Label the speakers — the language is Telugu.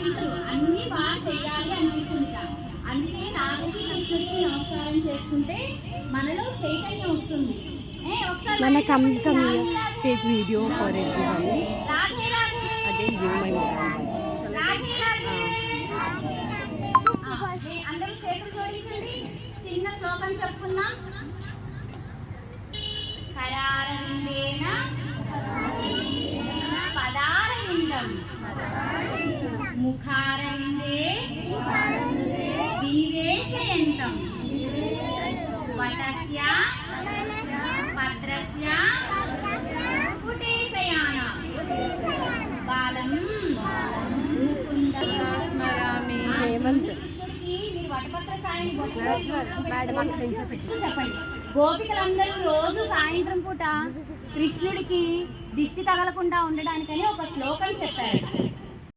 Speaker 1: అనిపించదు, అన్ని బాగా చెయ్యాలి అనిపిస్తుంది. అందుకే రాధకి కృష్ణుడికి నమస్కారం చేసుకుంటే మనలో చైతన్యం వస్తుంది.
Speaker 2: మనకు అంత టేక్ వీడియో ఫర్ ఎవ్రీవన్ అదే గివ్ మై
Speaker 1: అందరూ చేతులు జోడించండి, చిన్న శ్లోకం చెప్పుకుందాం. కరారవిందేన పదారవిందం ముఖారవిందే వినివేశయంతం వటస్య పత్రస్య కుటీశయాన బాలం
Speaker 2: స్మరామి హేమంత్
Speaker 1: చెప్పండి. గోపికలందరూ రోజు సాయంత్రం పూట కృష్ణుడికి దిష్టి తగలకుండా ఉండడానికని ఒక శ్లోకం చెప్పారు.